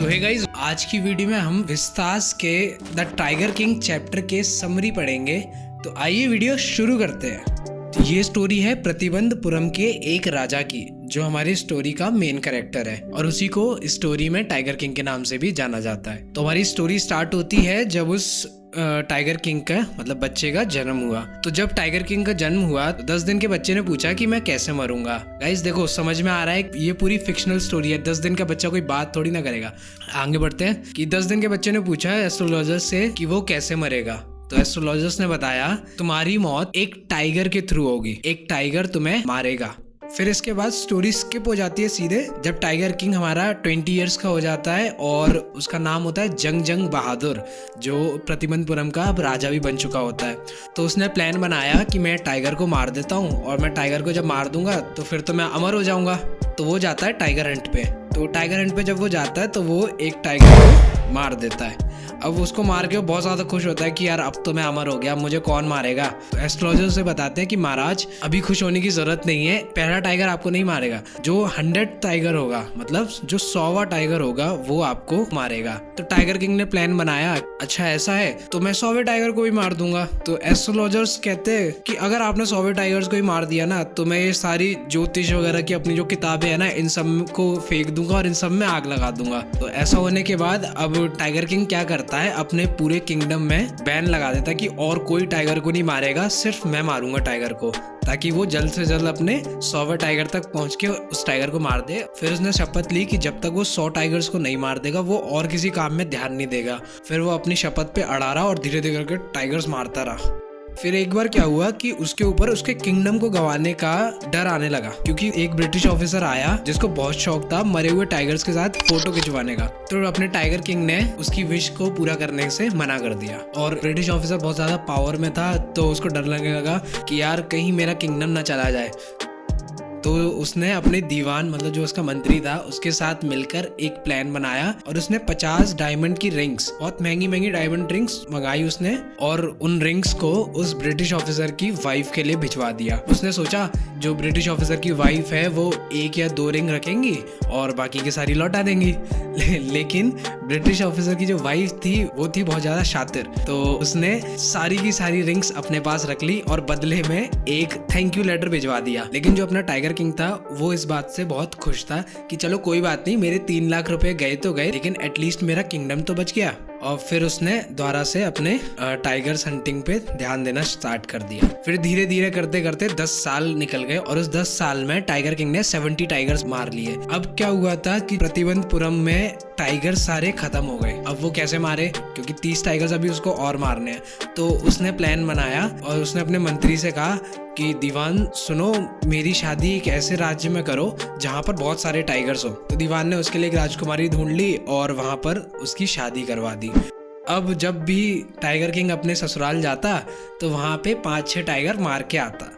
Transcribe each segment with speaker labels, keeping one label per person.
Speaker 1: सो hey guys, आज की video में हम विस्तास के द टाइगर किंग चैप्टर के समरी पढ़ेंगे। तो आइए वीडियो शुरू करते हैं। तो ये स्टोरी है प्रतिबंधपुरम के एक राजा की, जो हमारी स्टोरी का मेन कैरेक्टर है और उसी को स्टोरी में टाइगर किंग के नाम से भी जाना जाता है। तो हमारी स्टोरी स्टार्ट होती है जब उस टाइगर किंग का मतलब बच्चे का जन्म हुआ। तो जब टाइगर किंग का जन्म हुआ तो 10 दिन के बच्चे ने पूछा कि मैं कैसे मरूंगा। गाइस देखो, समझ में आ रहा है ये पूरी फिक्शनल स्टोरी है। 10 दिन का बच्चा कोई बात थोड़ी ना करेगा। आगे बढ़ते हैं कि 10 दिन के बच्चे ने पूछा एस्ट्रोलॉजर से कि वो कैसे मरेगा। तो एस्ट्रोलॉजर्स ने बताया तुम्हारी मौत एक टाइगर के थ्रू होगी, एक टाइगर तुम्हें मारेगा। फिर इसके बाद स्टोरी स्किप हो जाती है सीधे जब टाइगर किंग हमारा 20 इयर्स का हो जाता है और उसका नाम होता है जंग बहादुर, जो प्रतिबंधपुरम का अब राजा भी बन चुका होता है। तो उसने प्लान बनाया कि मैं टाइगर को मार देता हूँ और मैं टाइगर को जब मार दूंगा तो फिर तो मैं अमर हो जाऊंगा। तो वो जाता है टाइगर हंट पे। तो टाइगर हंट पे जब वो जाता है तो वो एक टाइगर को मार देता है। अब उसको मार के वो बहुत ज़्यादा खुश होता है कि यार अब तो मैं अमर हो गया, अब मुझे कौन मारेगा। तो एस्ट्रोलॉजर से बताते हैं कि महाराज अभी खुश होने की जरूरत नहीं है, पहला टाइगर आपको नहीं मारेगा, जो 100 टाइगर होगा मतलब जो 100वां टाइगर होगा वो आपको मारेगा। तो टाइगर किंग ने प्लान बनाया, अच्छा ऐसा है तो मैं 100वें टाइगर को भी मार दूंगा। तो एस्ट्रोलॉजर्स कहते हैं कि अगर आपने 100वें टाइगर्स को ही मार दिया ना तो मैं ये सारी ज्योतिष वगैरह की अपनी जो किताबें है ना इन सब को फेंक दूंगा और इन सब में आग लगा दूंगा। तो ऐसा होने के बाद अब टाइगर किंग क्या करता है, अपने पूरे किंगडम में बैन लगा देता है कि और कोई टाइगर को नहीं मारेगा, सिर्फ मैं मारूंगा टाइगर को, ताकि वो जल्द से जल्द अपने 100वें टाइगर तक पहुंच के उस टाइगर को मार दे। फिर उसने शपथ ली कि जब तक वो 100 टाइगर्स को नहीं मार देगा वो और किसी काम में ध्यान नहीं देगा। फिर वो अपनी शपथ पे अड़ा रहा और धीरे धीरे करके टाइगर्स मारता रहा। फिर एक बार क्या हुआ कि उसके ऊपर उसके किंगडम को गंवाने का डर आने लगा, क्योंकि एक ब्रिटिश ऑफिसर आया जिसको बहुत शौक था मरे हुए टाइगर्स के साथ फोटो खिंचवाने का। तो अपने टाइगर किंग ने उसकी विश को पूरा करने से मना कर दिया। और ब्रिटिश ऑफिसर बहुत ज्यादा पावर में था तो उसको डर लगने लगा कि यार कहीं मेरा किंगडम ना चला जाए। तो उसने अपने दीवान मतलब जो उसका मंत्री था उसके साथ मिलकर एक प्लान बनाया और उसने 50 डायमंड की रिंग्स, बहुत महंगी महंगी डायमंड रिंग्स मंगाई उसने, और उन रिंग्स को उस ब्रिटिश ऑफिसर की वाइफ के लिए भिजवा दिया। उसने सोचा जो ब्रिटिश ऑफिसर की वाइफ है वो 1 या 2 रिंग रखेंगी और बाकी की सारी लौटा देंगी। लेकिन ब्रिटिश ऑफिसर की जो वाइफ थी वो थी बहुत ज्यादा शातिर, तो उसने सारी की सारी रिंग्स अपने पास रख ली और बदले में एक थैंक यू लेटर भिजवा दिया। लेकिन जो अपना टाइगर किंग था वो इस बात से बहुत खुश था कि चलो कोई बात नहीं, मेरे 3 लाख रुपए गए तो गए लेकिन एटलीस्ट मेरा किंगडम तो बच गया। और फिर उसने दोबारा से अपने टाइगर्स हंटिंग पे ध्यान देना स्टार्ट कर दिया। फिर धीरे धीरे करते करते 10 साल निकल गए और उस 10 साल में टाइगर किंग ने 70 टाइगर्स मार लिए। अब क्या हुआ था कि प्रतिबंधपुरम में टाइगर सारे खत्म हो गए। अब वो कैसे मारे, क्योंकि 30 टाइगर्स अभी उसको और मारने हैं। तो उसने प्लान बनाया और उसने अपने मंत्री से कहा कि दीवान सुनो, मेरी शादी एक ऐसे राज्य में करो जहाँ पर बहुत सारे टाइगर्स हो। तो दीवान ने उसके लिए एक राजकुमारी ढूंढ ली और वहाँ पर उसकी शादी करवा दी। अब जब भी टाइगर किंग अपने ससुराल जाता तो वहाँ पे 5-6 टाइगर मार के आता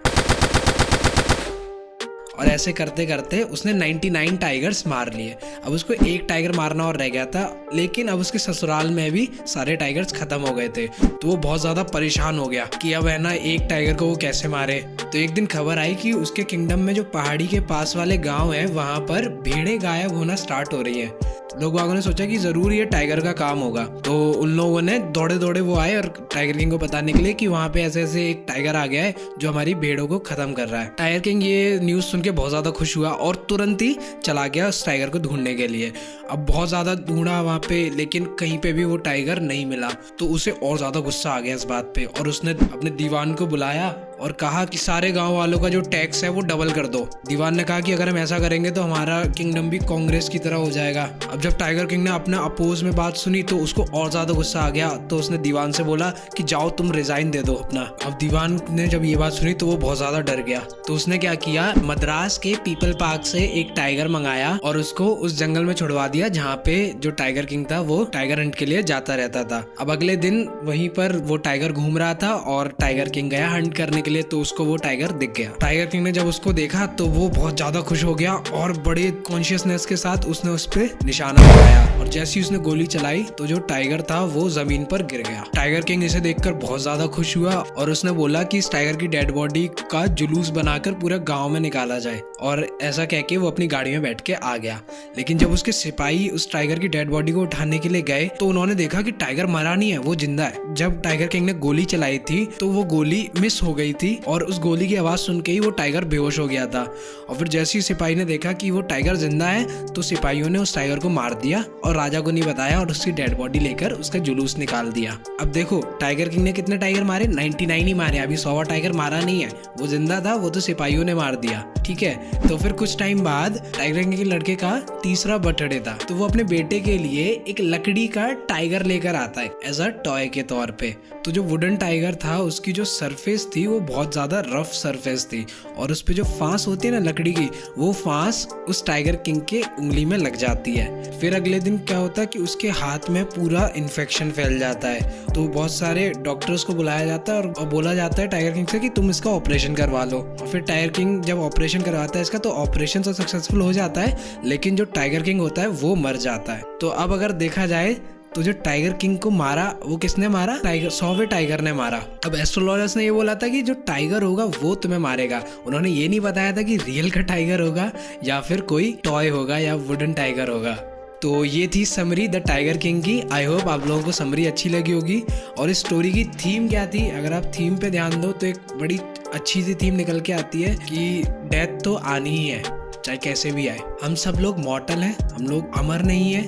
Speaker 1: और ऐसे करते करते उसने 99 टाइगर्स मार लिए। अब उसको एक टाइगर मारना और रह गया था, लेकिन अब उसके ससुराल में भी सारे टाइगर्स खत्म हो गए थे। तो वो बहुत ज्यादा परेशान हो गया कि अब है ना एक टाइगर को वो कैसे मारे। तो एक दिन खबर आई कि उसके किंगडम में जो पहाड़ी के पास वाले गांव है वहां पर भेड़ें गायब होना स्टार्ट हो रही है। लोग बागों ने सोचा कि जरूर ये टाइगर का काम होगा। तो उन लोगों ने दौड़े दौड़े वो आए और टाइगर किंग को बताने के लिए कि वहाँ पे ऐसे ऐसे एक टाइगर आ गया है जो हमारी भेड़ों को खत्म कर रहा है। टाइगर किंग ये न्यूज़ सुन के बहुत ज़्यादा खुश हुआ और तुरंत ही चला गया उस टाइगर को ढूंढने के लिए। अब बहुत ज़्यादा ढूंढा वहाँ पे लेकिन कहीं पे भी वो टाइगर नहीं मिला। तो उसे और ज़्यादा गुस्सा आ गया इस बात पे और उसने अपने दीवान को बुलाया और कहा कि सारे गांव वालों का जो टैक्स है वो डबल कर दो। दीवान ने कहा कि अगर हम ऐसा करेंगे तो हमारा किंगडम भी कांग्रेस की तरह हो जाएगा। अब जब टाइगर किंग ने अपने अपोज में बात सुनी तो उसको और ज्यादा गुस्सा आ गया। तो उसने दीवान से बोला कि जाओ तुम रिजाइन दे दो अपना। अब दीवान ने जब ये बात सुनी तो वो बहुत ज्यादा डर गया। तो उसने क्या किया, मद्रास के पीपल पार्क से एक टाइगर मंगाया और उसको उस जंगल में छुड़वा दिया जहाँ पे जो टाइगर किंग था वो टाइगर हंट के लिए जाता रहता था। अब अगले दिन वहीं पर वो टाइगर घूम रहा था और टाइगर किंग गया हंट करने के लिए, तो उसको वो टाइगर दिख गया। टाइगर किंग ने जब उसको देखा तो वो बहुत ज्यादा खुश हो गया और बड़े कॉन्शियसनेस के साथ उसने उस पे निशाना लगाया और जैसे ही उसने गोली चलाई तो जो टाइगर था वो जमीन पर गिर गया। टाइगर किंग इसे देखकर बहुत ज्यादा खुश हुआ और उसने बोला कि इस टाइगर की डेड बॉडी का जुलूस बनाकर पूरे गांव में निकाला जाए, और ऐसा कह के वो अपनी गाड़ी में बैठ के आ गया। लेकिन जब उसके सिपाही उस टाइगर की डेड बॉडी को उठाने के लिए गए तो उन्होंने देखा कि टाइगर मरा नहीं है, वो जिंदा है। जब टाइगर किंग ने गोली चलाई थी तो वो गोली मिस हो गई थी और उस गोली की आवाज सुन के ही वो टाइगर बेहोश हो गया था। और फिर जैसे ही सिपाही ने देखा कि वो टाइगर जिंदा है तो सिपाहियों ने उस टाइगर को मार दिया और राजा को नहीं बताया और उसकी डेड बॉडी लेकर उसका जुलूस निकाल दिया। अब देखो टाइगर किंग ने कितने टाइगर मारे, 99 ही मारे, अभी 100वां टाइगर मारा नहीं है। वो जिंदा था, वो तो सिपाहियों ने मार दिया। ठीक है, तो फिर कुछ टाइम बाद टाइगर किंग के लड़के का तीसरा बर्थडे था, तो वो अपने बेटे के लिए एक लकड़ी का टाइगर लेकर आता है एज अ टॉय के तौर पे। तो जो वुडन टाइगर था उसकी जो सरफेस थी वो बहुत ज्यादा रफ सरफेस थी और उस पे जो फांस होती है ना लकड़ी की, वो फांस उस टाइगर किंग के उंगली में लग जाती है। फिर अगले दिन क्या होता है कि उसके हाथ में पूरा इन्फेक्शन फैल जाता है, तो बहुत सारे डॉक्टर्स को बुलाया जाता है और बोला जाता है टाइगर किंग से कि तुम इसका ऑपरेशन करवा लो। और फिर टाइगर किंग जब ऑपरेशन करवाता है इसका तो ऑपरेशन तो सक्सेसफुल हो जाता है, लेकिन जो टाइगर किंग होता है वो मर जाता है। तो अब अगर देखा जाए तो जो टाइगर किंग को मारा वो किसने मारा, टाइगर 100वें टाइगर ने मारा। अब एस्ट्रोलॉजर्स ने ये बोला था कि जो टाइगर होगा वो तुम्हें मारेगा, उन्होंने ये नहीं बताया था कि रियल का टाइगर होगा या फिर कोई टॉय होगा या वुडन टाइगर होगा। तो ये थी समरी द टाइगर किंग की। आई होप आप लोगों को समरी अच्छी लगी होगी। और इस स्टोरी की थीम क्या थी, अगर आप थीम पे ध्यान दो तो एक बड़ी अच्छी सी थीम निकल के आती है कि डेथ तो आनी ही है चाहे कैसे भी आए। हम सब लोग मॉर्टल हैं, हम लोग अमर नहीं है,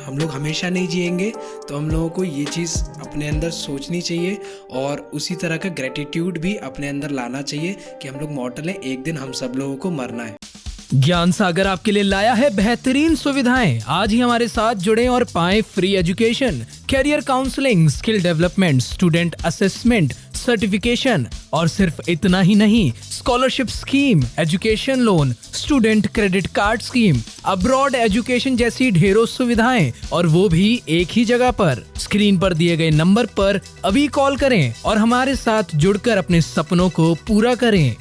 Speaker 1: हम लोग हमेशा नहीं जिएंगे। तो हम लोगों को ये चीज़ अपने अंदर सोचनी चाहिए और उसी तरह का ग्रेटिट्यूड भी अपने अंदर लाना चाहिए कि हम लोग मॉर्टल हैं, एक दिन हम सब लोगों को मरना है।
Speaker 2: ज्ञान सागर आपके लिए लाया है बेहतरीन सुविधाएं। आज ही हमारे साथ जुड़ें और पाएं free education, career counselling, skill development, student assessment, certification और सिर्फ इतना ही नहीं, scholarship scheme, education loan, student credit card scheme, abroad education जैसी ढेरों सुविधाएं, और वो भी एक ही जगह पर। स्क्रीन पर दिए गए नंबर पर अभी कॉल करें और हमारे साथ जुड़कर अपने सपनों को पूरा करें।